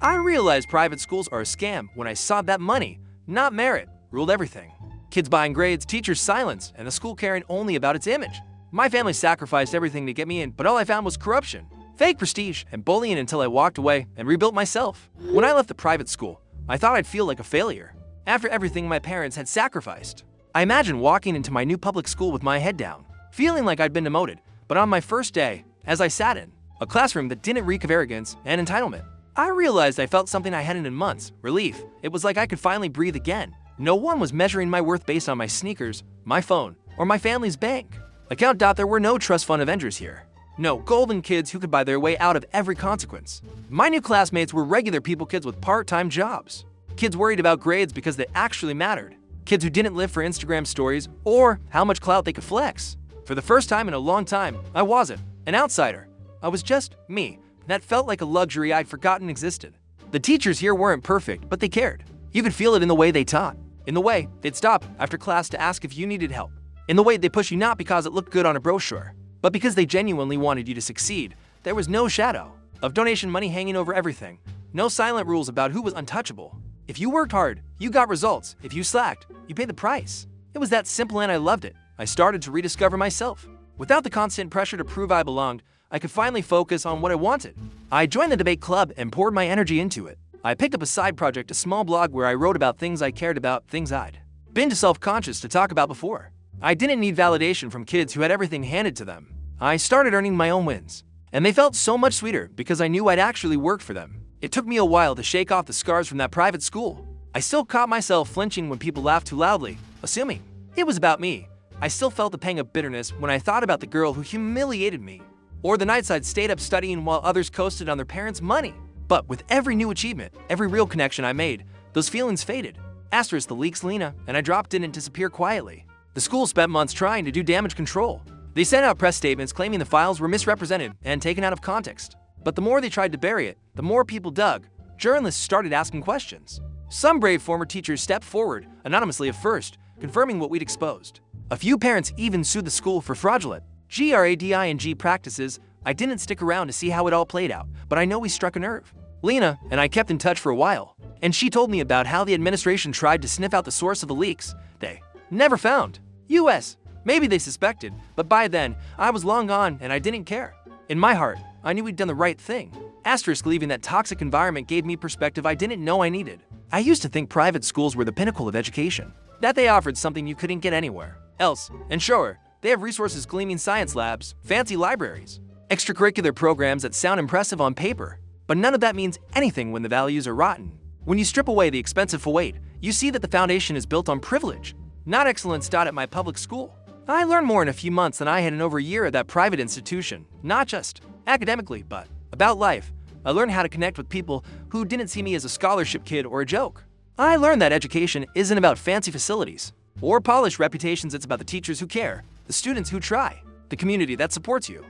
I realized private schools are a scam when I saw that money, not merit, ruled everything. Kids buying grades, teachers' silence, and the school caring only about its image. My family sacrificed everything to get me in, but all I found was corruption, fake prestige, and bullying until I walked away and rebuilt myself. When I left the private school, I thought I'd feel like a failure, after everything my parents had sacrificed. I imagined walking into my new public school with my head down, feeling like I'd been demoted, but on my first day, as I sat in a classroom that didn't reek of arrogance and entitlement, I realized I felt something I hadn't in months, relief. It was like I could finally breathe again. No one was measuring my worth based on my sneakers, my phone, or my family's bank. Account. There were no trust fund Avengers here. No golden kids who could buy their way out of every consequence. My new classmates were regular people, kids with part-time jobs. Kids worried about grades because they actually mattered. Kids who didn't live for Instagram stories or how much clout they could flex. For the first time in a long time, I wasn't an outsider. I was just me. That felt like a luxury I'd forgotten existed. The teachers here weren't perfect, but they cared. You could feel it in the way they taught, in the way they'd stop after class to ask if you needed help, in the way they push you not because it looked good on a brochure, but because they genuinely wanted you to succeed. There was no shadow of donation money hanging over everything, no silent rules about who was untouchable. If you worked hard, you got results. If you slacked, you paid the price. It was that simple and I loved it. I started to rediscover myself. Without the constant pressure to prove I belonged, I could finally focus on what I wanted. I joined the debate club and poured my energy into it. I picked up a side project, a small blog where I wrote about things I cared about, things I'd been too self-conscious to talk about before. I didn't need validation from kids who had everything handed to them. I started earning my own wins, and they felt so much sweeter because I knew I'd actually worked for them. It took me a while to shake off the scars from that private school. I still caught myself flinching when people laughed too loudly, assuming it was about me. I still felt the pang of bitterness when I thought about the girl who humiliated me, or the nights I'd stayed up studying while others coasted on their parents' money. But with every new achievement, every real connection I made, those feelings faded. The leaks Lena, and I dropped in and disappeared quietly. The school spent months trying to do damage control. They sent out press statements claiming the files were misrepresented and taken out of context. But the more they tried to bury it, the more people dug. Journalists started asking questions. Some brave former teachers stepped forward, anonymously at first, confirming what we'd exposed. A few parents even sued the school for fraudulent GRADING practices. I didn't stick around to see how it all played out, but I know we struck a nerve. Lena and I kept in touch for a while, and she told me about how the administration tried to sniff out the source of the leaks. They never found. US. Maybe they suspected, but by then, I was long gone and I didn't care. In my heart, I knew we'd done the right thing. Leaving that toxic environment gave me perspective I didn't know I needed. I used to think private schools were the pinnacle of education, that they offered something you couldn't get anywhere else. And sure, they have resources, gleaming science labs, fancy libraries, extracurricular programs that sound impressive on paper. But none of that means anything when the values are rotten. When you strip away the expensive weight, you see that the foundation is built on privilege, not excellence. At my public school, I learned more in a few months than I had in over a year at that private institution, not just academically, but about life. I learned how to connect with people who didn't see me as a scholarship kid or a joke. I learned that education isn't about fancy facilities or polished reputations. It's about the teachers who care, the students who try, the community that supports you.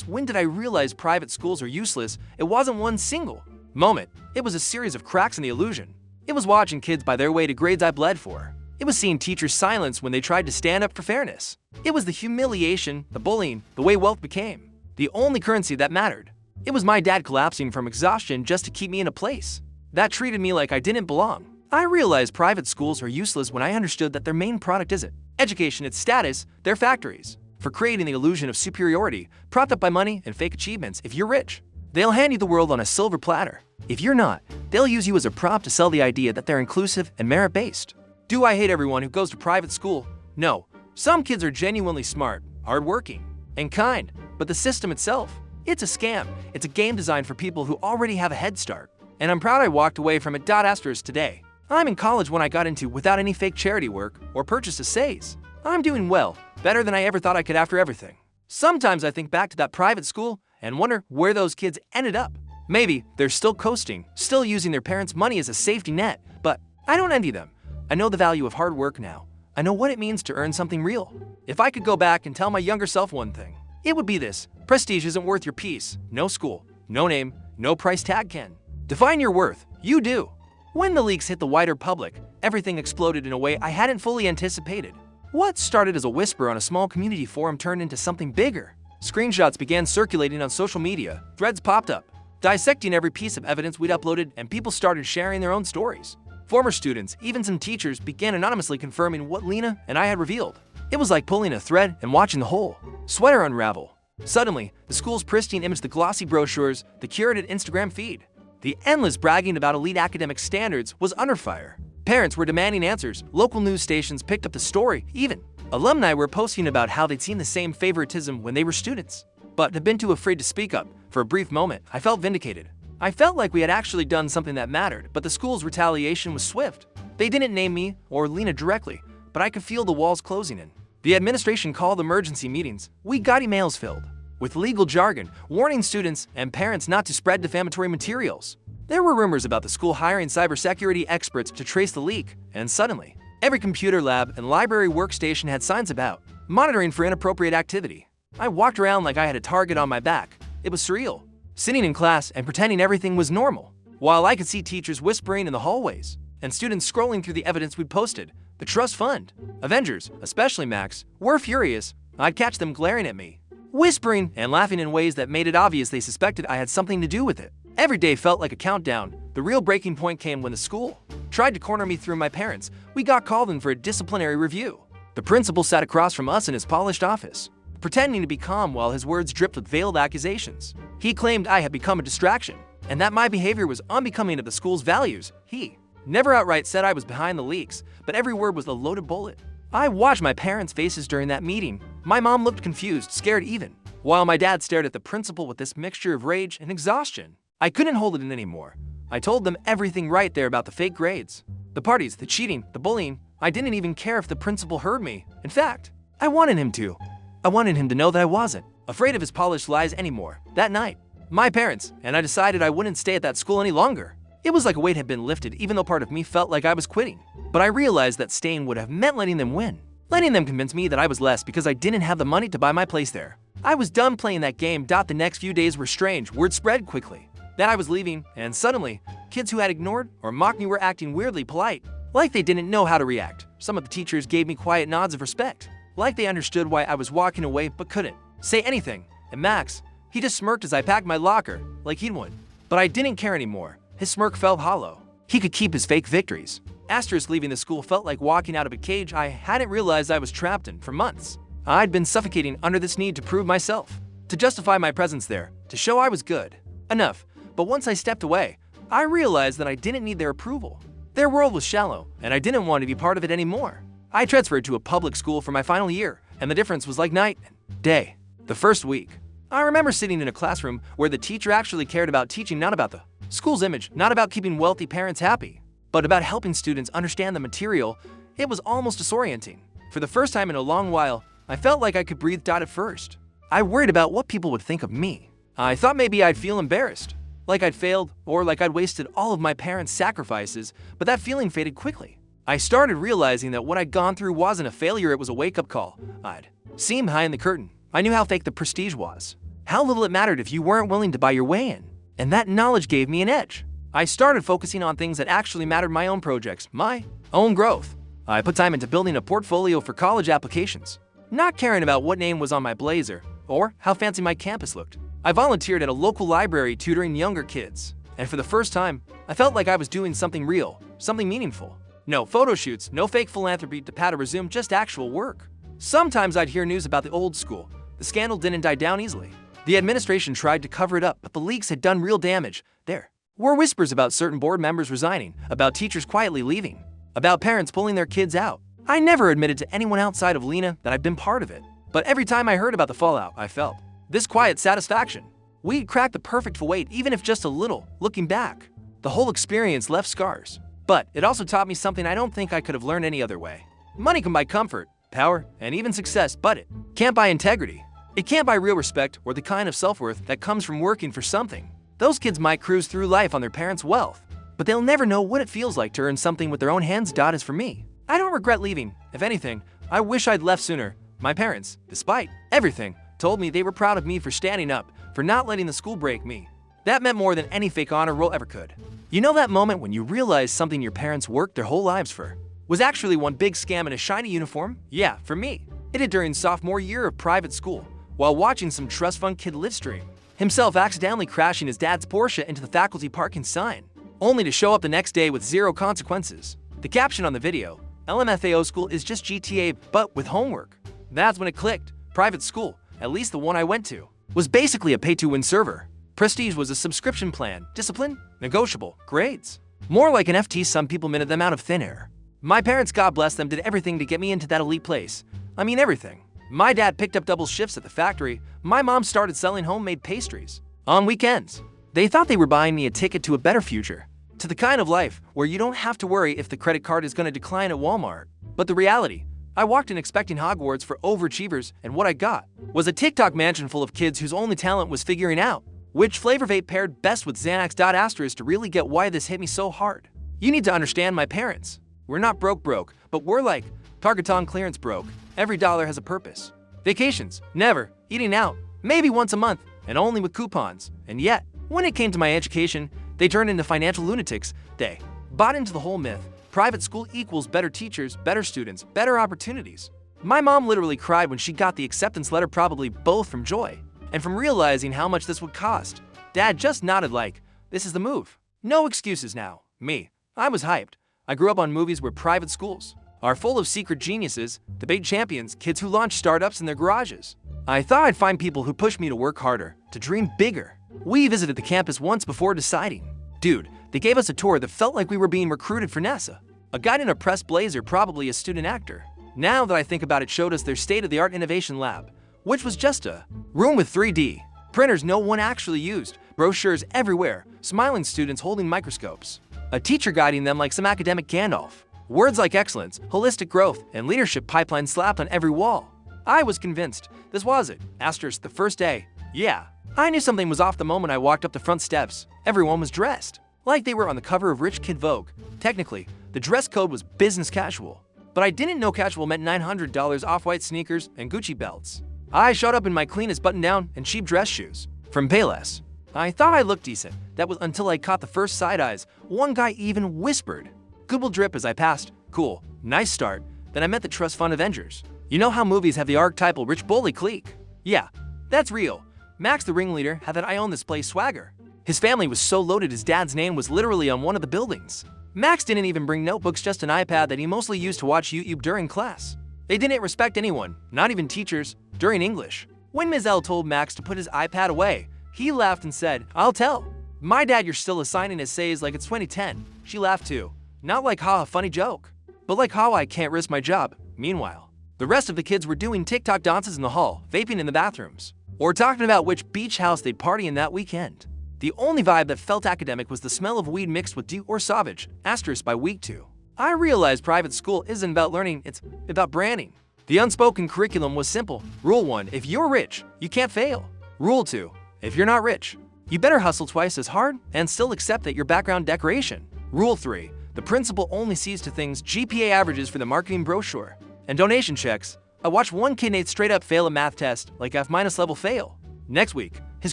When did I realize private schools are useless? It wasn't one single moment. It was a series of cracks in the illusion. It was watching kids buy their way to grades I bled for. It was seeing teachers silence when they tried to stand up for fairness. It was the humiliation, the bullying, the way wealth became the only currency that mattered. It was my dad collapsing from exhaustion just to keep me in a place that treated me like I didn't belong. I realized private schools are useless when I understood that their main product isn't education, it's status. They're factories for creating the illusion of superiority, propped up by money and fake achievements. If you're rich, they'll hand you the world on a silver platter. If you're not, they'll use you as a prop to sell the idea that they're inclusive and merit-based. Do I hate everyone who goes to private school? No. Some kids are genuinely smart, hardworking, and kind, but the system itself, it's a scam. It's a game designed for people who already have a head start. And I'm proud I walked away from it. Today, I'm in college when I got into without any fake charity work or purchase essays. I'm doing well, better than I ever thought I could after everything. Sometimes I think back to that private school and wonder where those kids ended up. Maybe they're still coasting, still using their parents' money as a safety net, but I don't envy them. I know the value of hard work now. I know what it means to earn something real. If I could go back and tell my younger self one thing, it would be this: prestige isn't worth your peace. No school, no name, no price tag can define your worth. You do. When the leaks hit the wider public, everything exploded in a way I hadn't fully anticipated. What started as a whisper on a small community forum turned into something bigger. Screenshots began circulating on social media, threads popped up, dissecting every piece of evidence we'd uploaded, and people started sharing their own stories. Former students, even some teachers, began anonymously confirming what Lena and I had revealed. It was like pulling a thread and watching the whole sweater unravel. Suddenly, the school's pristine image, the glossy brochures, the curated Instagram feed, the endless bragging about elite academic standards was under fire. Parents were demanding answers, local news stations picked up the story, even alumni were posting about how they'd seen the same favoritism when they were students, but had been too afraid to speak up. For a brief moment, I felt vindicated. I felt like we had actually done something that mattered, but the school's retaliation was swift. They didn't name me or Lena directly, but I could feel the walls closing in. The administration called emergency meetings. We got emails filled with legal jargon, warning students and parents not to spread defamatory materials. There were rumors about the school hiring cybersecurity experts to trace the leak, and suddenly, every computer lab and library workstation had signs about monitoring for inappropriate activity. I walked around like I had a target on my back. It was surreal, sitting in class and pretending everything was normal, while I could see teachers whispering in the hallways and students scrolling through the evidence we'd posted. The trust fund Avengers, especially Max, were furious. I'd catch them glaring at me, whispering and laughing in ways that made it obvious they suspected I had something to do with it. Every day felt like a countdown. The real breaking point came when the school tried to corner me through my parents. We got called in for a disciplinary review. The principal sat across from us in his polished office, pretending to be calm while his words dripped with veiled accusations. He claimed I had become a distraction, and that my behavior was unbecoming of the school's values. He never outright said I was behind the leaks, but every word was a loaded bullet. I watched my parents' faces during that meeting. My mom looked confused, scared even, while my dad stared at the principal with this mixture of rage and exhaustion. I couldn't hold it in anymore. I told them everything right there about the fake grades, the parties, the cheating, the bullying. I didn't even care if the principal heard me. In fact, I wanted him to. I wanted him to know that I wasn't afraid of his polished lies anymore. That night, my parents and I decided I wouldn't stay at that school any longer. It was like a weight had been lifted, even though part of me felt like I was quitting. But I realized that staying would have meant letting them win, letting them convince me that I was less because I didn't have the money to buy my place there. I was done playing that game. The next few days were strange. Word spread quickly that I was leaving, and suddenly, kids who had ignored or mocked me were acting weirdly polite, like they didn't know how to react. Some of the teachers gave me quiet nods of respect, like they understood why I was walking away but couldn't say anything. And Max, he just smirked as I packed my locker, like he would. But I didn't care anymore. His smirk felt hollow. He could keep his fake victories. Asterisk leaving the school felt like walking out of a cage I hadn't realized I was trapped in for months. I'd been suffocating under this need to prove myself, to justify my presence there, to show I was good enough. But once I stepped away, I realized that I didn't need their approval. Their world was shallow, and I didn't want to be part of it anymore. I transferred to a public school for my final year, and the difference was like night and day. The first week, I remember sitting in a classroom where the teacher actually cared about teaching, not about the school's image, not about keeping wealthy parents happy, but about helping students understand the material. It was almost disorienting. For the first time in a long while, I felt like I could breathe. At first, I worried about what people would think of me. I thought maybe I'd feel embarrassed, like I'd failed, or like I'd wasted all of my parents' sacrifices, but that feeling faded quickly. I started realizing that what I'd gone through wasn't a failure, it was a wake-up call. I'd seen behind the curtain. I knew how fake the prestige was, how little it mattered if you weren't willing to buy your way in, and that knowledge gave me an edge. I started focusing on things that actually mattered, my own projects, my own growth. I put time into building a portfolio for college applications, not caring about what name was on my blazer or how fancy my campus looked. I volunteered at a local library tutoring younger kids, and for the first time, I felt like I was doing something real, something meaningful. No photo shoots, no fake philanthropy to pad or resume, just actual work. Sometimes I'd hear news about the old school. The scandal didn't die down easily. The administration tried to cover it up, but the leaks had done real damage. There were whispers about certain board members resigning, about teachers quietly leaving, about parents pulling their kids out. I never admitted to anyone outside of Lena that I'd been part of it, but every time I heard about the fallout, I felt this quiet satisfaction. We'd cracked the perfect weight, even if just a little. Looking back, the whole experience left scars. But it also taught me something I don't think I could have learned any other way. Money can buy comfort, power, and even success, but it can't buy integrity. It can't buy real respect or the kind of self-worth that comes from working for something. Those kids might cruise through life on their parents' wealth, but they'll never know what it feels like to earn something with their own hands. As for me, I don't regret leaving. If anything, I wish I'd left sooner. My parents, despite everything, told me they were proud of me for standing up, for not letting the school break me. That meant more than any fake honor roll ever could. You know that moment when you realize something your parents worked their whole lives for was actually one big scam in a shiny uniform? Yeah, for me, it did during sophomore year of private school, while watching some trust fund kid live stream himself accidentally crashing his dad's Porsche into the faculty parking sign, only to show up the next day with zero consequences. The caption on the video, LMFAO school is just GTA but with homework. That's when it clicked. Private school, at least the one I went to, was basically a pay-to-win server. Prestige was a subscription plan, discipline, negotiable, grades. More like an FT some people minted them out of thin air. My parents, God bless them, did everything to get me into that elite place. I mean everything. My dad picked up double shifts at the factory. My mom started selling homemade pastries. On weekends, they thought they were buying me a ticket to a better future, to the kind of life where you don't have to worry if the credit card is going to decline at Walmart. But the reality, I walked in expecting Hogwarts for overachievers, and what I got was a TikTok mansion full of kids whose only talent was figuring out which flavor vape paired best with Xanax. To really get why this hit me so hard. You need to understand my parents. We're not broke, but we're like Target clearance broke. Every dollar has a purpose. Vacations, never. Eating out, maybe once a month, and only with coupons. And yet, when it came to my education, they turned into financial lunatics. They bought into the whole myth. Private school equals better teachers, better students, better opportunities. My mom literally cried when she got the acceptance letter, probably both from joy and from realizing how much this would cost. Dad just nodded like, this is the move. No excuses now. Me, I was hyped. I grew up on movies where private schools are full of secret geniuses, debate champions, kids who launch startups in their garages. I thought I'd find people who pushed me to work harder, to dream bigger. We visited the campus once before deciding. Dude, they gave us a tour that felt like we were being recruited for NASA. A guy in a pressed blazer, probably a student actor. Now that I think about it, showed us their state-of-the-art innovation lab, which was just a room with 3D printers no one actually used, brochures everywhere, smiling students holding microscopes, a teacher guiding them like some academic Gandalf. Words like excellence, holistic growth, and leadership pipeline slapped on every wall. I was convinced this was it. Asterisk the first day. Yeah, I knew something was off the moment I walked up the front steps. Everyone was dressed like they were on the cover of Rich Kid Vogue. Technically, the dress code was business casual, but I didn't know casual meant $900 off-white sneakers and Gucci belts. I showed up in my cleanest button-down and cheap dress shoes from Payless. I thought I looked decent. That was until I caught the first side eyes. One guy even whispered, "Good will drip" as I passed. Cool, nice start. Then I met the trust fund Avengers. You know how movies have the archetypal rich bully clique? Yeah, that's real. Max, the ringleader, had that "I own this place" swagger. His family was so loaded his dad's name was literally on one of the buildings. Max didn't even bring notebooks, just an iPad that he mostly used to watch YouTube during class. They didn't respect anyone, not even teachers, during English. When Ms. L told Max to put his iPad away, he laughed and said, "I'll tell my dad you're still assigning essays like it's 2010. She laughed too. Not like, "Ha, funny joke," but like, "How I can't risk my job." Meanwhile, the rest of the kids were doing TikTok dances in the hall, vaping in the bathrooms, or talking about which beach house they'd party in that weekend. The only vibe that felt academic was the smell of weed mixed with dew or sauvage. Asterisk by week 2. I realized private school isn't about learning, it's about branding. The unspoken curriculum was simple. Rule 1, if you're rich, you can't fail. Rule 2, if you're not rich, you better hustle twice as hard and still accept that your background decoration. Rule 3, the principal only sees to things GPA averages for the marketing brochure and donation checks. I watched one kid Nate straight up fail a math test, like F- level fail. Next week, his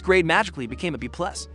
grade magically became a B+.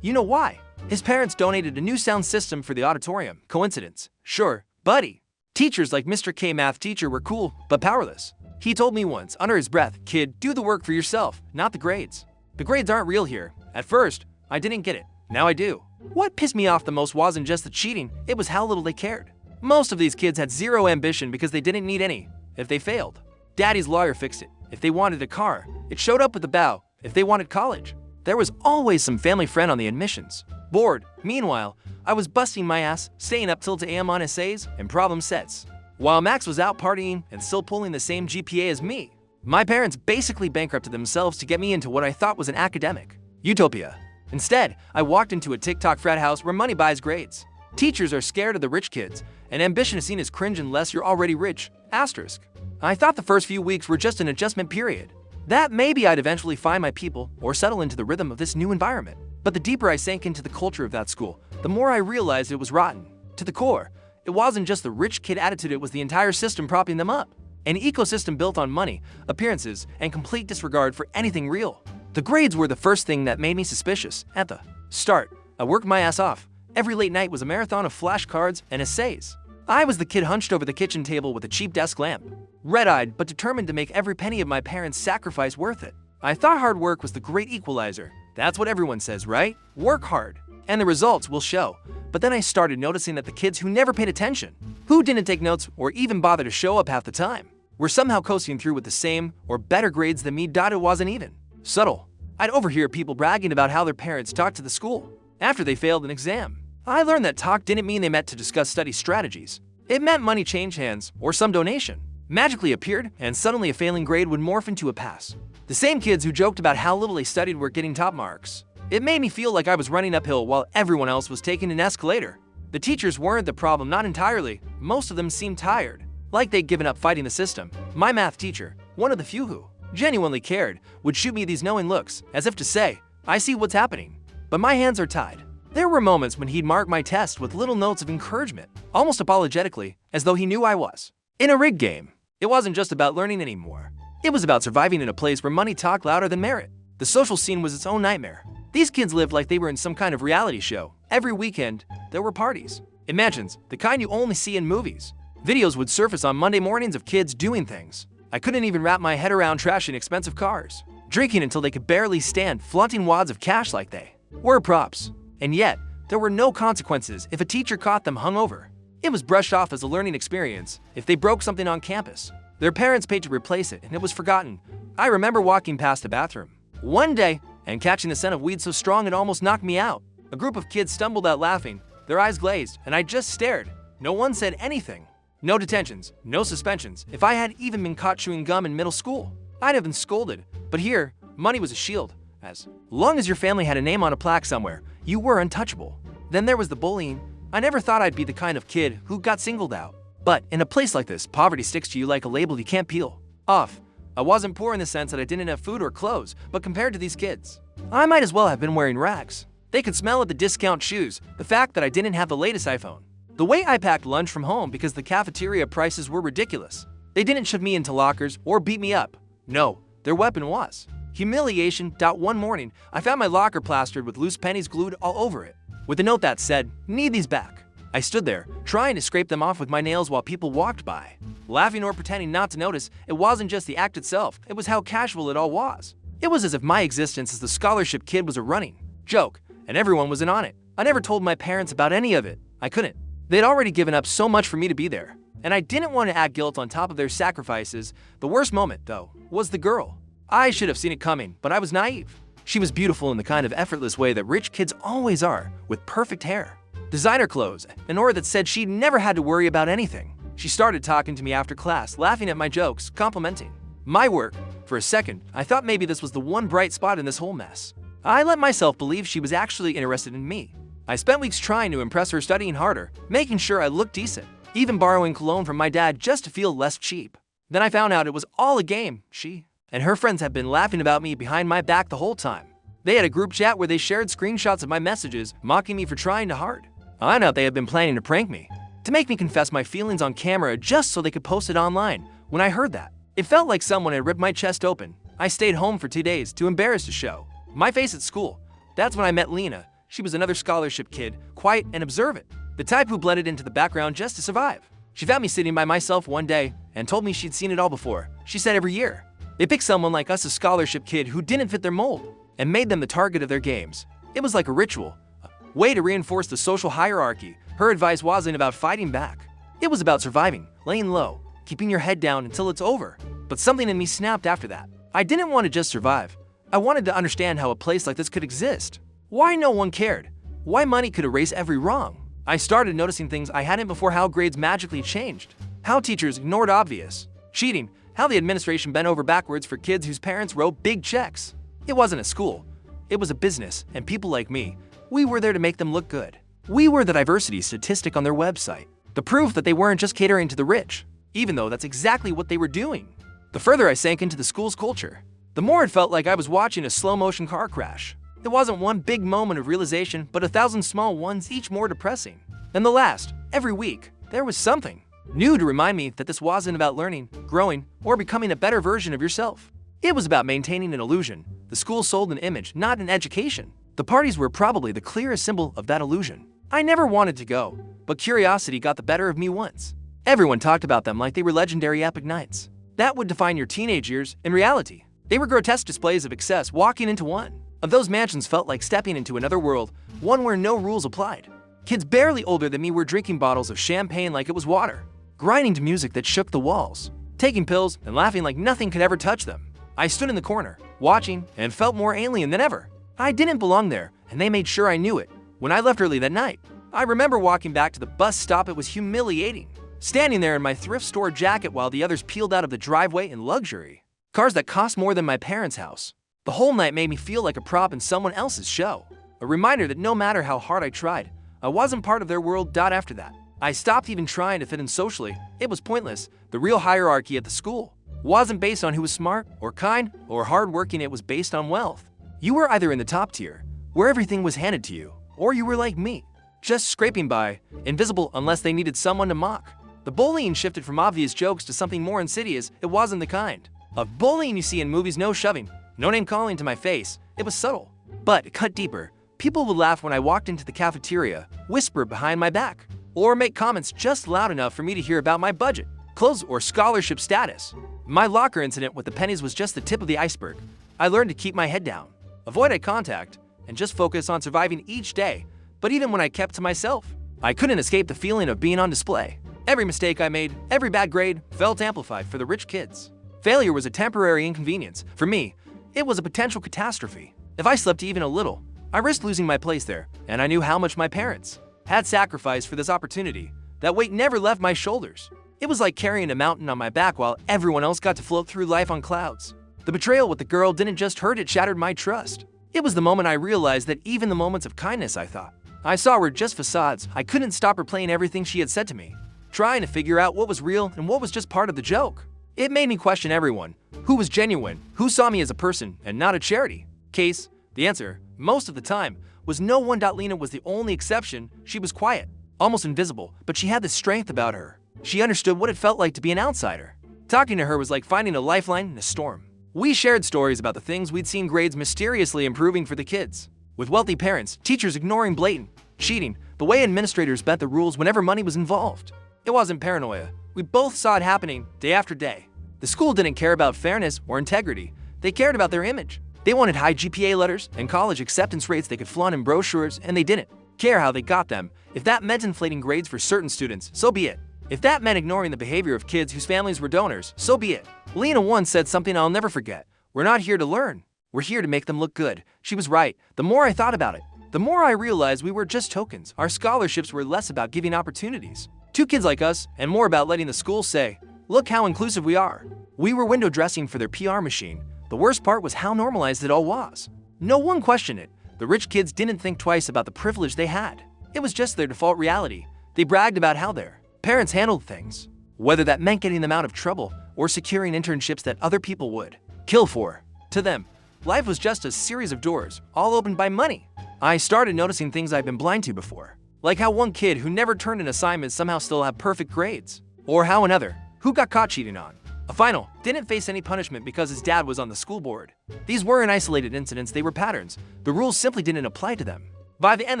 You know why? His parents donated a new sound system for the auditorium. Coincidence? Sure, buddy. Teachers like Mr. K math teacher were cool, but powerless. He told me once, under his breath, "Kid, do the work for yourself, not the grades. The grades aren't real here." At first, I didn't get it. Now I do. What pissed me off the most wasn't just the cheating, it was how little they cared. Most of these kids had zero ambition because they didn't need any. If they failed, Daddy's lawyer fixed it. If they wanted a car, it showed up with a bow. If they wanted college, there was always some family friend on the admissions board. Meanwhile, I was busting my ass, staying up till 2 a.m. on essays and problem sets, while Max was out partying and still pulling the same GPA as me. My parents basically bankrupted themselves to get me into what I thought was an academic utopia. Instead, I walked into a TikTok frat house where money buys grades. Teachers are scared of the rich kids, and ambition is seen as cringe unless you're already rich. Asterisk. I thought the first few weeks were just an adjustment period, that maybe I'd eventually find my people or settle into the rhythm of this new environment. But the deeper I sank into the culture of that school, the more I realized it was rotten. To the core, it wasn't just the rich kid attitude, it was the entire system propping them up. An ecosystem built on money, appearances, and complete disregard for anything real. The grades were the first thing that made me suspicious. At the start, I worked my ass off. Every late night was a marathon of flashcards and essays. I was the kid hunched over the kitchen table with a cheap desk lamp, red-eyed but determined to make every penny of my parents' sacrifice worth it. I thought hard work was the great equalizer, That's what everyone says, right? Work hard, and the results will show. But then I started noticing that the kids who never paid attention, who didn't take notes or even bother to show up half the time, were somehow coasting through with the same or better grades than me. It wasn't even subtle. I'd overhear people bragging about how their parents talked to the school after they failed an exam. I learned that talk didn't mean they met to discuss study strategies. It meant money changed hands or some donation magically appeared and suddenly a failing grade would morph into a pass. The same kids who joked about how little they studied were getting top marks. It made me feel like I was running uphill while everyone else was taking an escalator. The teachers weren't the problem, not entirely. Most of them seemed tired, like they'd given up fighting the system. My math teacher, one of the few who genuinely cared, would shoot me these knowing looks, as if to say, I see what's happening, but my hands are tied. There were moments when he'd mark my test with little notes of encouragement, almost apologetically, as though he knew I was in a rigged game. It wasn't just about learning anymore. It was about surviving in a place where money talked louder than merit. The social scene was its own nightmare. These kids lived like they were in some kind of reality show. Every weekend, there were parties. Imagines, the kind you only see in movies. Videos would surface on Monday mornings of kids doing things. I couldn't even wrap my head around trashing expensive cars, drinking until they could barely stand, flaunting wads of cash like they were props. And yet, there were no consequences if a teacher caught them hungover. It was brushed off as a learning experience. If they broke something on campus, their parents paid to replace it and it was forgotten. I remember walking past a bathroom one day and catching the scent of weed so strong it almost knocked me out. A group of kids stumbled out laughing, their eyes glazed, and I just stared. No one said anything. No detentions, no suspensions. If I had even been caught chewing gum in middle school, I'd have been scolded. But here, money was a shield. As long as your family had a name on a plaque somewhere, you were untouchable. Then there was the bullying. I never thought I'd be the kind of kid who got singled out. But in a place like this, poverty sticks to you like a label you can't peel off. I wasn't poor in the sense that I didn't have food or clothes, but compared to these kids, I might as well have been wearing rags. They could smell at the discount shoes, the fact that I didn't have the latest iPhone, the way I packed lunch from home because the cafeteria prices were ridiculous. They didn't shove me into lockers or beat me up. No, their weapon was humiliation. One morning, I found my locker plastered with loose pennies glued all over it, with a note that said, "Need these back." I stood there, trying to scrape them off with my nails while people walked by, laughing or pretending not to notice. It wasn't just the act itself, it was how casual it all was. It was as if my existence as the scholarship kid was a running joke, and everyone was in on it. I never told my parents about any of it. I couldn't. They'd already given up so much for me to be there, and I didn't want to add guilt on top of their sacrifices. The worst moment, though, was the girl. I should have seen it coming, but I was naive. She was beautiful in the kind of effortless way that rich kids always are, with perfect hair, designer clothes, an aura that said she'd never had to worry about anything. She started talking to me after class, laughing at my jokes, complimenting my work. For a second, I thought maybe this was the one bright spot in this whole mess. I let myself believe she was actually interested in me. I spent weeks trying to impress her, studying harder, making sure I looked decent, even borrowing cologne from my dad just to feel less cheap. Then I found out it was all a game. She and her friends had been laughing about me behind my back the whole time. They had a group chat where they shared screenshots of my messages, mocking me for trying too hard. I know they had been planning to prank me, to make me confess my feelings on camera just so they could post it online. When I heard that, it felt like someone had ripped my chest open. I stayed home for 2 days, too embarrassed to show my face at school. That's when I met Lena. She was another scholarship kid, quiet and observant, the type who blended into the background just to survive. She found me sitting by myself one day and told me she'd seen it all before. She said every year, they picked someone like us, a scholarship kid who didn't fit their mold, and made them the target of their games. It was like a ritual, a way to reinforce the social hierarchy. Her advice wasn't about fighting back. It was about surviving, laying low, keeping your head down until it's over. But something in me snapped after that. I didn't want to just survive. I wanted to understand how a place like this could exist. Why no one cared. Why money could erase every wrong. I started noticing things I hadn't before: how grades magically changed, how teachers ignored obvious cheating, how the administration bent over backwards for kids whose parents wrote big checks. It wasn't a school, it was a business, and people like me, we were there to make them look good. We were the diversity statistic on their website, the proof that they weren't just catering to the rich, even though that's exactly what they were doing. The further I sank into the school's culture, the more it felt like I was watching a slow-motion car crash. It wasn't one big moment of realization, but 1,000 small ones, each more depressing than the last. Every week, there was something new to remind me that this wasn't about learning, growing, or becoming a better version of yourself. It was about maintaining an illusion. The school sold an image, not an education. The parties were probably the clearest symbol of that illusion. I never wanted to go, but curiosity got the better of me once. Everyone talked about them like they were legendary epic nights that would define your teenage years. In reality, they were grotesque displays of excess. Walking into one of those mansions felt like stepping into another world, one where no rules applied. Kids barely older than me were drinking bottles of champagne like it was water, grinding to music that shook the walls, taking pills and laughing like nothing could ever touch them. I stood in the corner, watching, and felt more alien than ever. I didn't belong there, and they made sure I knew it. When I left early that night, I remember walking back to the bus stop. It was humiliating, standing there in my thrift store jacket while the others peeled out of the driveway in luxury cars that cost more than my parents' house. The whole night made me feel like a prop in someone else's show, a reminder that no matter how hard I tried, I wasn't part of their world. After that, I stopped even trying to fit in socially. It was pointless. The real hierarchy at the school wasn't based on who was smart or kind or hardworking. It was based on wealth. You were either in the top tier, where everything was handed to you, or you were like me, just scraping by, invisible unless they needed someone to mock. The bullying shifted from obvious jokes to something more insidious. It wasn't the kind of bullying you see in movies. No shoving, no name calling to my face. It was subtle, but it cut deeper. People would laugh when I walked into the cafeteria, whisper behind my back, or make comments just loud enough for me to hear about my budget, clothes, or scholarship status. My locker incident with the pennies was just the tip of the iceberg. I learned to keep my head down, avoid eye contact, and just focus on surviving each day. But even when I kept to myself, I couldn't escape the feeling of being on display. Every mistake I made, every bad grade, felt amplified for the rich kids. Failure was a temporary inconvenience. For me, it was a potential catastrophe. If I slept even a little, I risked losing my place there, and I knew how much my parents had sacrificed for this opportunity. That weight never left my shoulders. It was like carrying a mountain on my back while everyone else got to float through life on clouds. The betrayal with the girl didn't just hurt, it shattered my trust. It was the moment I realized that even the moments of kindness I thought I saw were just facades. I couldn't stop replaying everything she had said to me, trying to figure out what was real and what was just part of the joke. It made me question everyone. Who was genuine? Who saw me as a person and not a charity case? The answer, most of the time, was no one. Lena was the only exception. She was quiet, almost invisible, but she had this strength about her. She understood what it felt like to be an outsider. Talking to her was like finding a lifeline in a storm. We shared stories about the things we'd seen, grades mysteriously improving for the kids, with wealthy parents, teachers ignoring blatant cheating, the way administrators bent the rules whenever money was involved. It wasn't paranoia. We both saw it happening day after day. The school didn't care about fairness or integrity. They cared about their image. They wanted high GPA letters and college acceptance rates they could flaunt in brochures, and they didn't care how they got them. If that meant inflating grades for certain students, so be it. If that meant ignoring the behavior of kids whose families were donors, so be it. Lena once said something I'll never forget. We're not here to learn. We're here to make them look good. She was right. The more I thought about it, the more I realized we were just tokens. Our scholarships were less about giving opportunities to kids like us and more about letting the school say, look how inclusive we are. We were window dressing for their PR machine. The worst part was how normalized it all was. No one questioned it. The rich kids didn't think twice about the privilege they had. It was just their default reality. They bragged about how their parents handled things, whether that meant getting them out of trouble or securing internships that other people would kill for. To them, life was just a series of doors, all opened by money. I started noticing things I'd been blind to before, like how one kid who never turned in assignments somehow still had perfect grades, or how another, who got caught cheating on a final, didn't face any punishment because his dad was on the school board. These weren't isolated incidents, they were patterns. The rules simply didn't apply to them. By the end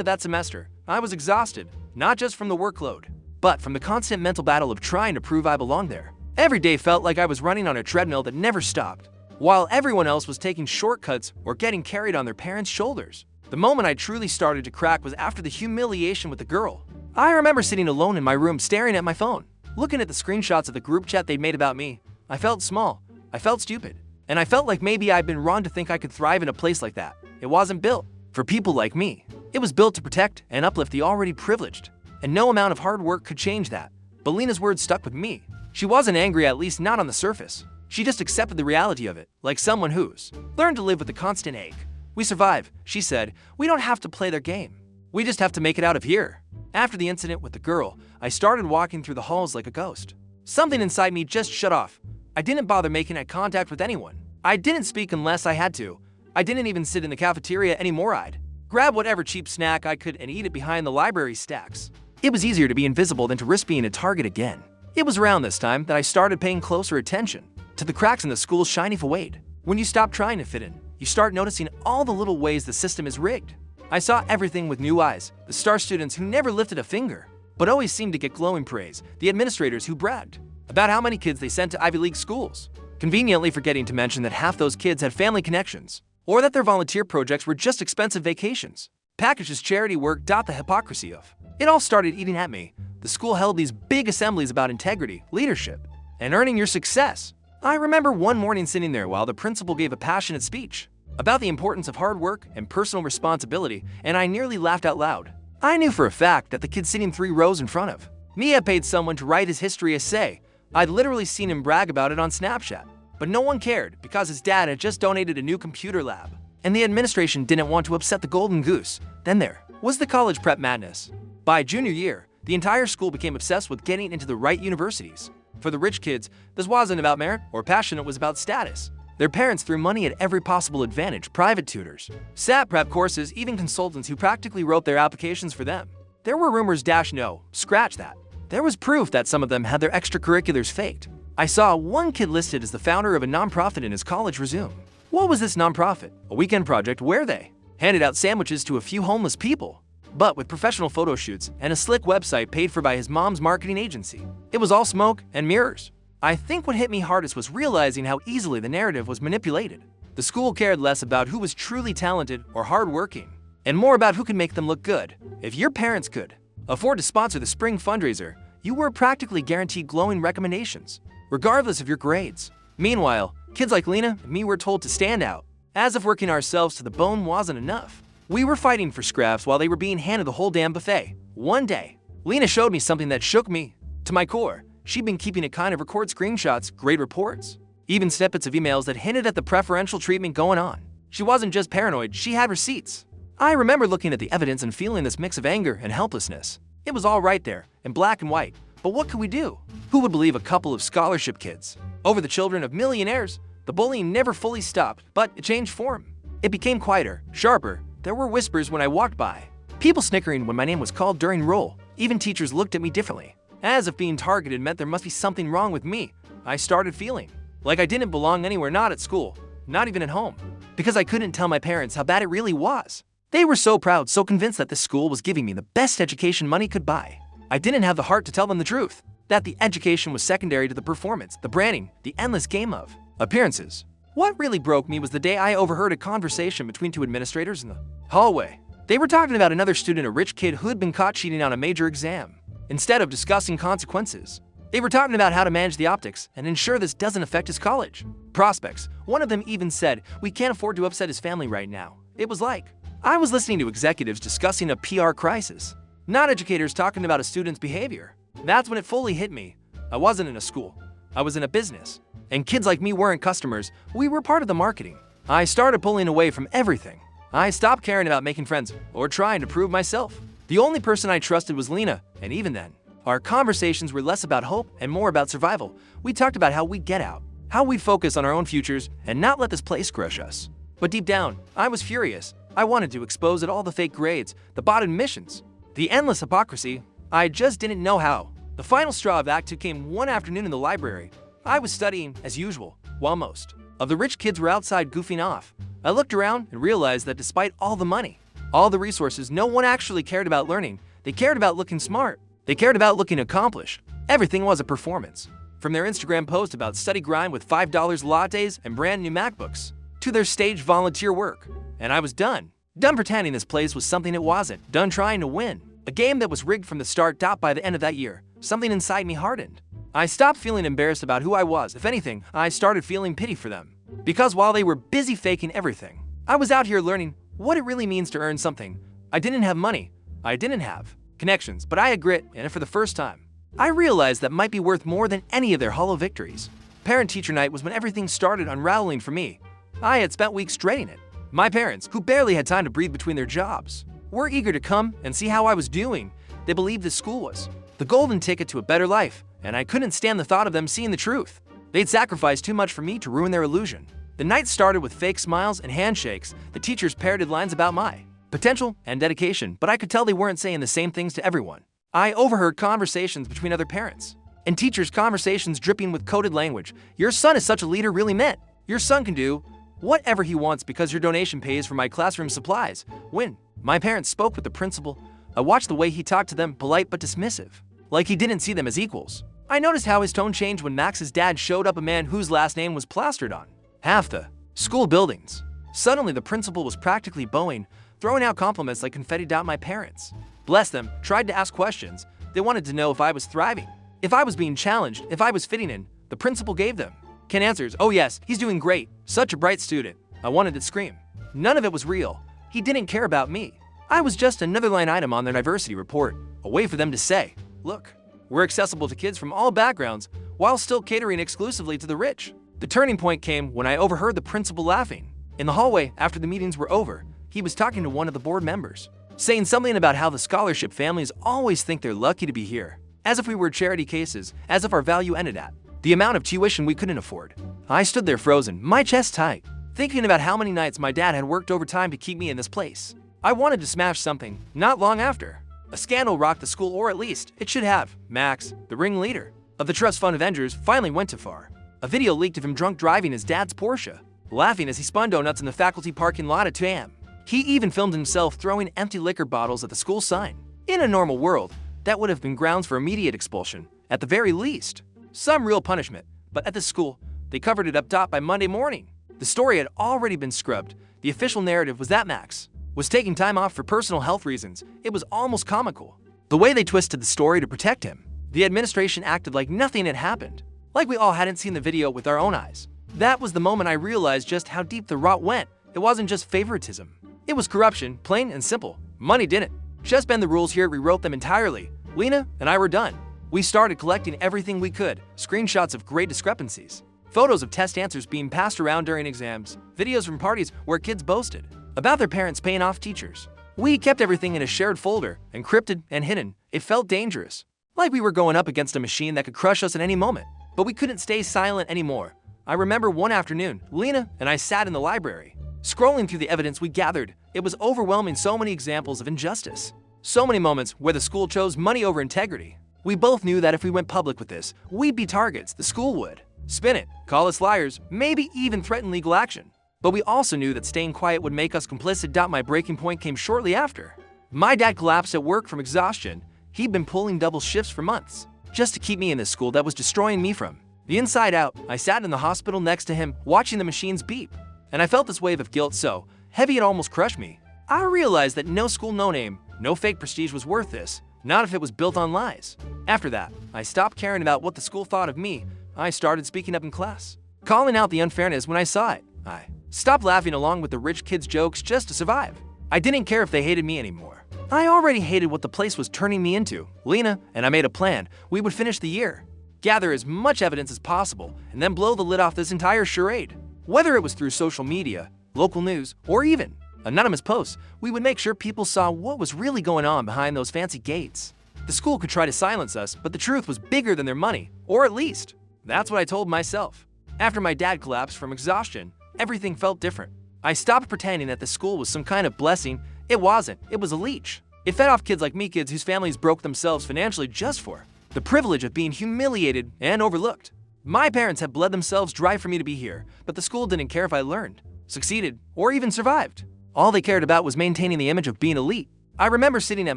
of that semester, I was exhausted, not just from the workload, but from the constant mental battle of trying to prove I belonged there. Every day felt like I was running on a treadmill that never stopped, while everyone else was taking shortcuts or getting carried on their parents' shoulders. The moment I truly started to crack was after the humiliation with the girl. I remember sitting alone in my room staring at my phone, looking at the screenshots of the group chat they'd made about me. I felt small, I felt stupid, and I felt like maybe I'd been wrong to think I could thrive in a place like that. It wasn't built for people like me. It was built to protect and uplift the already privileged, and no amount of hard work could change that. But Lena's words stuck with me. She wasn't angry, at least not on the surface. She just accepted the reality of it, like someone who's learned to live with the constant ache. We survive, she said. We don't have to play their game. We just have to make it out of here. After the incident with the girl, I started walking through the halls like a ghost. Something inside me just shut off. I didn't bother making eye contact with anyone. I didn't speak unless I had to. I didn't even sit in the cafeteria anymore. I'd grab whatever cheap snack I could and eat it behind the library stacks. It was easier to be invisible than to risk being a target again. It was around this time that I started paying closer attention to the cracks in the school's shiny facade. When you stop trying to fit in, you start noticing all the little ways the system is rigged. I saw everything with new eyes. The star students who never lifted a finger, but always seemed to get glowing praise. The administrators who bragged about how many kids they sent to Ivy League schools, conveniently forgetting to mention that half those kids had family connections. or that their volunteer projects were just expensive vacations. Packaged as charity work. The hypocrisy of it all started eating at me. The school held these big assemblies about integrity, leadership, and earning your success. I remember one morning sitting there while the principal gave a passionate speech about the importance of hard work and personal responsibility, and I nearly laughed out loud. I knew for a fact that the kid sitting 3 rows in front of me had paid someone to write his history essay. I'd literally seen him brag about it on Snapchat. But no one cared because his dad had just donated a new computer lab, and the administration didn't want to upset the golden goose. Then there was the college prep madness. By junior year, the entire school became obsessed with getting into the right universities. For the rich kids, this wasn't about merit or passion, it was about status. Their parents threw money at every possible advantage: private tutors, SAT prep courses, even consultants who practically wrote their applications for them. There were rumors — no, scratch that. There was proof that some of them had their extracurriculars faked. I saw one kid listed as the founder of a nonprofit in his college resume. What was this nonprofit? A weekend project where they handed out sandwiches to a few homeless people, but with professional photo shoots and a slick website paid for by his mom's marketing agency. It was all smoke and mirrors. I think what hit me hardest was realizing how easily the narrative was manipulated. The school cared less about who was truly talented or hardworking, and more about who could make them look good. If your parents could afford to sponsor the spring fundraiser, you were practically guaranteed glowing recommendations, regardless of your grades. Meanwhile, kids like Lena and me were told to stand out, as if working ourselves to the bone wasn't enough. We were fighting for scraps while they were being handed the whole damn buffet. One day, Lena showed me something that shook me to my core. She'd been keeping a kind of record screenshots, grade reports, even snippets of emails that hinted at the preferential treatment going on. She wasn't just paranoid, she had receipts. I remember looking at the evidence and feeling this mix of anger and helplessness. It was all right there, in black and white, but what could we do? Who would believe a couple of scholarship kids over the children of millionaires? The bullying never fully stopped, but it changed form. It became quieter, sharper. There were whispers when I walked by, people snickering when my name was called during roll. Even teachers looked at me differently, as if being targeted meant there must be something wrong with me. I started feeling like I didn't belong anywhere, not at school, not even at home, because I couldn't tell my parents how bad it really was. They were so proud, so convinced that this school was giving me the best education money could buy. I didn't have the heart to tell them the truth, that the education was secondary to the performance, the branding, the endless game of appearances. What really broke me was the day I overheard a conversation between 2 administrators in the hallway. They were talking about another student, a rich kid who had been caught cheating on a major exam. Instead of discussing consequences, they were talking about how to manage the optics and ensure this doesn't affect his college prospects. One of them even said, "We can't afford to upset his family right now." It was like I was listening to executives discussing a PR crisis, not educators talking about a student's behavior. That's when it fully hit me. I wasn't in a school, I was in a business. And kids like me weren't customers, we were part of the marketing. I started pulling away from everything. I stopped caring about making friends or trying to prove myself. The only person I trusted was Lena, and even then, our conversations were less about hope and more about survival. We talked about how we'd get out, how we'd focus on our own futures and not let this place crush us. But deep down, I was furious. I wanted to expose all the fake grades, the bot admissions, the endless hypocrisy. I just didn't know how. The final straw of Act 2 came one afternoon in the library. I was studying, as usual, while most of the rich kids were outside goofing off. I looked around and realized that despite all the money, all the resources, no one actually cared about learning. They cared about looking smart. They cared about looking accomplished. Everything was a performance. From their Instagram post about study grind with $5 lattes and brand new MacBooks, to their staged volunteer work. And I was done. Done pretending this place was something it wasn't. Done trying to win. A game that was rigged from the start. By the end of that year, something inside me hardened. I stopped feeling embarrassed about who I was. If anything, I started feeling pity for them. Because while they were busy faking everything, I was out here learning what it really means to earn something. I didn't have money. I didn't have connections, but I had grit, and for the first time, I realized that might be worth more than any of their hollow victories. Parent-teacher night was when everything started unraveling for me. I had spent weeks dreading it. My parents, who barely had time to breathe between their jobs, were eager to come and see how I was doing. They believed this school was the golden ticket to a better life, and I couldn't stand the thought of them seeing the truth. They'd sacrificed too much for me to ruin their illusion. The night started with fake smiles and handshakes. The teachers parroted lines about my potential and dedication, but I could tell they weren't saying the same things to everyone. I overheard conversations between other parents and teachers, conversations dripping with coded language. "Your son is such a leader," really meant your son can do whatever he wants because your donation pays for my classroom supplies. When my parents spoke with the principal, I watched the way he talked to them, polite but dismissive, like he didn't see them as equals. I noticed how his tone changed when Max's dad showed up, a man whose last name was plastered on half the school buildings. Suddenly, the principal was practically bowing, throwing out compliments like confetti at my parents. Bless them, tried to ask questions. They wanted to know if I was thriving, if I was being challenged, if I was fitting in. The principal gave them. Ken answers, "Oh yes, he's doing great. Such a bright student." I wanted to scream. None of it was real. He didn't care about me. I was just another line item on their diversity report, a way for them to say, "Look, we're accessible to kids from all backgrounds while still catering exclusively to the rich." The turning point came when I overheard the principal laughing. In the hallway, after the meetings were over, he was talking to one of the board members, saying something about how the scholarship families always think they're lucky to be here, as if we were charity cases, as if our value ended at the amount of tuition we couldn't afford. I stood there frozen, my chest tight, thinking about how many nights my dad had worked overtime to keep me in this place. I wanted to smash something, not long after. A scandal rocked the school, or at least, it should have. Max, the ringleader of the trust fund Avengers, finally went too far. A video leaked of him drunk driving his dad's Porsche, laughing as he spun donuts in the faculty parking lot at 2 a.m. He even filmed himself throwing empty liquor bottles at the school sign. In a normal world, that would have been grounds for immediate expulsion, at the very least. Some real punishment, but at this school, they covered it up top by Monday morning. The story had already been scrubbed. The official narrative was that Max was taking time off for personal health reasons. It was almost comical. The way they twisted the story to protect him. The administration acted like nothing had happened, like we all hadn't seen the video with our own eyes. That was the moment I realized just how deep the rot went. It wasn't just favoritism. It was corruption, plain and simple. Money didn't just bend the rules here, it rewrote them entirely. Lena and I were done. We started collecting everything we could, screenshots of great discrepancies, photos of test answers being passed around during exams, videos from parties where kids boasted about their parents paying off teachers. We kept everything in a shared folder, encrypted and hidden. It felt dangerous, like we were going up against a machine that could crush us at any moment. But we couldn't stay silent anymore. I remember one afternoon, Lena and I sat in the library, scrolling through the evidence we gathered. It was overwhelming, so many examples of injustice, so many moments where the school chose money over integrity. We both knew that if we went public with this, we'd be targets, the school would spin it, call us liars, maybe even threaten legal action. But we also knew that staying quiet would make us complicit. My breaking point came shortly after. My dad collapsed at work from exhaustion. He'd been pulling double shifts for months, just to keep me in this school that was destroying me from the inside out. I sat in the hospital next to him, watching the machines beep, and I felt this wave of guilt so heavy it almost crushed me. I realized that no school, no name, no fake prestige was worth this, not if it was built on lies. After that, I stopped caring about what the school thought of me. I started speaking up in class, calling out the unfairness when I saw it. I stopped laughing along with the rich kids' jokes just to survive. I didn't care if they hated me anymore. I already hated what the place was turning me into. Lena and I made a plan. We would finish the year, gather as much evidence as possible, and then blow the lid off this entire charade. Whether it was through social media, local news, or even anonymous posts, we would make sure people saw what was really going on behind those fancy gates. The school could try to silence us, but the truth was bigger than their money, or at least, that's what I told myself. After my dad collapsed from exhaustion, everything felt different. I stopped pretending that the school was some kind of blessing. It wasn't. It was a leech. It fed off kids like me, kids whose families broke themselves financially just for the privilege of being humiliated and overlooked. My parents had bled themselves dry for me to be here, but the school didn't care if I learned, succeeded, or even survived. All they cared about was maintaining the image of being elite. I remember sitting at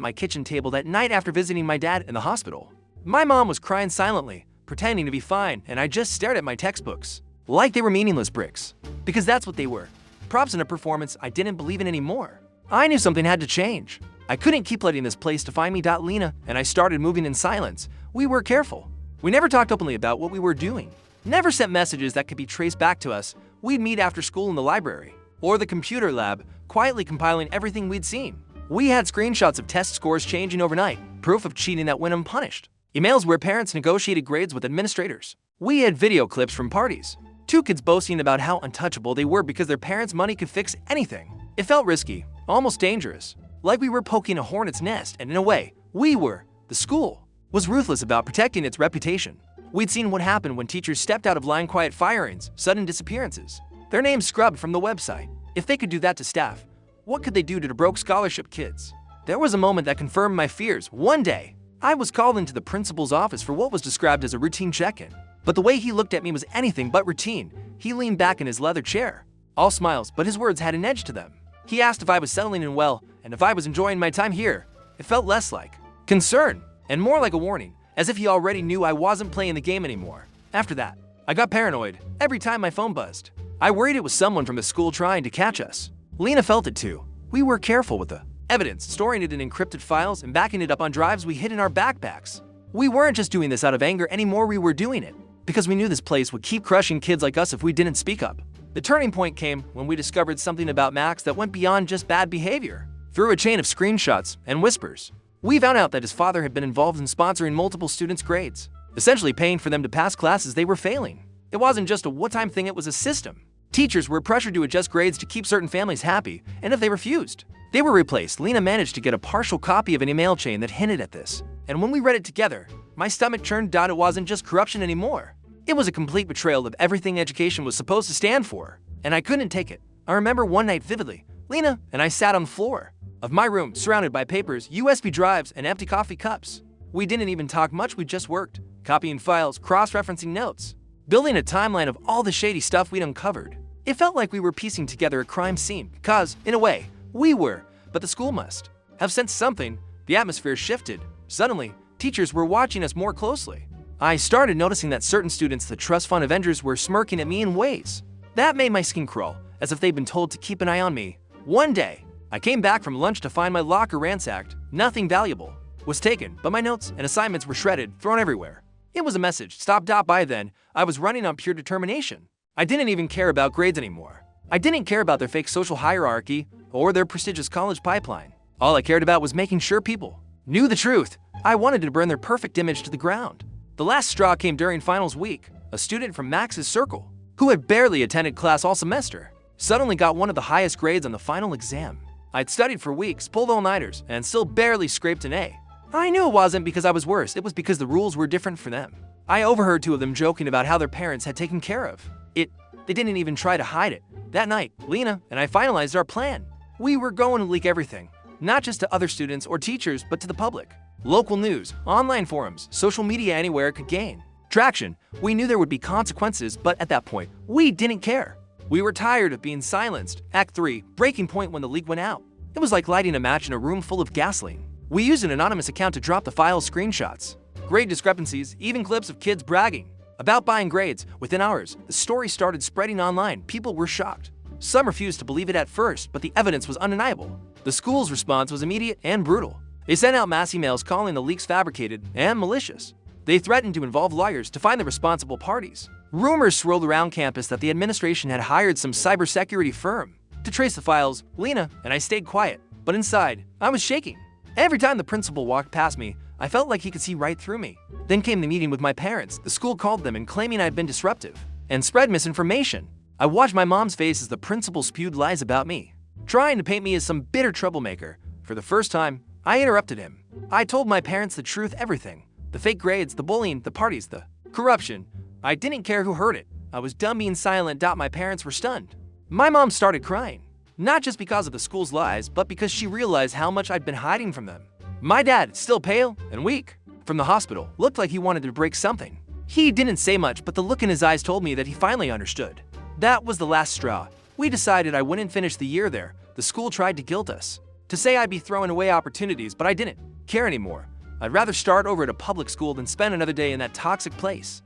my kitchen table that night after visiting my dad in the hospital. My mom was crying silently, pretending to be fine, and I just stared at my textbooks like they were meaningless bricks, because that's what they were. Props in a performance I didn't believe in anymore. I knew something had to change. I couldn't keep letting this place define me. Lena and I started moving in silence. We were careful. We never talked openly about what we were doing. Never sent messages that could be traced back to us. We'd meet after school in the library or the computer lab, quietly compiling everything we'd seen. We had screenshots of test scores changing overnight, proof of cheating that went unpunished, emails where parents negotiated grades with administrators. We had video clips from parties, 2 kids boasting about how untouchable they were because their parents' money could fix anything. It felt risky, almost dangerous, like we were poking a hornet's nest, and in a way, the school was ruthless about protecting its reputation. We'd seen what happened when teachers stepped out of line, quiet firings, sudden disappearances, their names scrubbed from the website. If they could do that to staff, what could they do to the broke scholarship kids? There was a moment that confirmed my fears. One day, I was called into the principal's office for what was described as a routine check-in. But the way he looked at me was anything but routine. He leaned back in his leather chair, all smiles, but his words had an edge to them. He asked if I was settling in well and if I was enjoying my time here. It felt less like concern and more like a warning, as if he already knew I wasn't playing the game anymore. After that, I got paranoid every time my phone buzzed. I worried it was someone from the school trying to catch us. Lena felt it too. We were careful with the evidence, storing it in encrypted files and backing it up on drives we hid in our backpacks. We weren't just doing this out of anger anymore, we were doing it because we knew this place would keep crushing kids like us if we didn't speak up. The turning point came when we discovered something about Max that went beyond just bad behavior. Through a chain of screenshots and whispers, we found out that his father had been involved in sponsoring multiple students' grades, essentially paying for them to pass classes they were failing. It wasn't just a one-time thing, it was a system. Teachers were pressured to adjust grades to keep certain families happy, and if they refused, they were replaced. Lena managed to get a partial copy of an email chain that hinted at this, and when we read it together, my stomach churned down. It wasn't just corruption anymore. It was a complete betrayal of everything education was supposed to stand for, and I couldn't take it. I remember one night vividly. Lena and I sat on the floor of my room, surrounded by papers, USB drives, and empty coffee cups. We didn't even talk much, we just worked, copying files, cross-referencing notes, building a timeline of all the shady stuff we'd uncovered. It felt like we were piecing together a crime scene, because, in a way, we were, but the school must have sensed something. The atmosphere shifted. Suddenly, teachers were watching us more closely. I started noticing that certain students, the trust fund Avengers, were smirking at me in ways that made my skin crawl, as if they'd been told to keep an eye on me. One day, I came back from lunch to find my locker ransacked. Nothing valuable was taken, but my notes and assignments were shredded, thrown everywhere. It was a message. Stop by then. I was running on pure determination. I didn't even care about grades anymore. I didn't care about their fake social hierarchy or their prestigious college pipeline. All I cared about was making sure people knew the truth. I wanted to burn their perfect image to the ground. The last straw came during finals week. A student from Max's circle, who had barely attended class all semester, suddenly got one of the highest grades on the final exam. I'd studied for weeks, pulled all-nighters, and still barely scraped an A. I knew it wasn't because I was worse, it was because the rules were different for them. I overheard two of them joking about how their parents had taken care of it. They didn't even try to hide it. That night, Lena and I finalized our plan. We were going to leak everything, not just to other students or teachers, but to the public. Local news, online forums, social media, anywhere it could gain traction. We knew there would be consequences, but at that point, we didn't care. We were tired of being silenced. Act 3, breaking point when the leak went out. It was like lighting a match in a room full of gasoline. We used an anonymous account to drop the file screenshots, grade discrepancies, even clips of kids bragging about buying grades. Within hours, the story started spreading online. People were shocked. Some refused to believe it at first, but the evidence was undeniable. The school's response was immediate and brutal. They sent out mass emails calling the leaks fabricated and malicious. They threatened to involve lawyers to find the responsible parties. Rumors swirled around campus that the administration had hired some cybersecurity firm to trace the files. Lena and I stayed quiet, but inside, I was shaking. Every time the principal walked past me, I felt like he could see right through me. Then came the meeting with my parents. The school called them and claiming I'd been disruptive and spread misinformation. I watched my mom's face as the principal spewed lies about me, trying to paint me as some bitter troublemaker. For the first time, I interrupted him. I told my parents the truth, everything. The fake grades, the bullying, the parties, the corruption. I didn't care who heard it. I was done being silent. My parents were stunned. My mom started crying, not just because of the school's lies, but because she realized how much I'd been hiding from them. My dad, still pale and weak from the hospital, looked like he wanted to break something. He didn't say much, but the look in his eyes told me that he finally understood. That was the last straw. We decided I wouldn't finish the year there. The school tried to guilt us, to say I'd be throwing away opportunities, but I didn't care anymore. I'd rather start over at a public school than spend another day in that toxic place.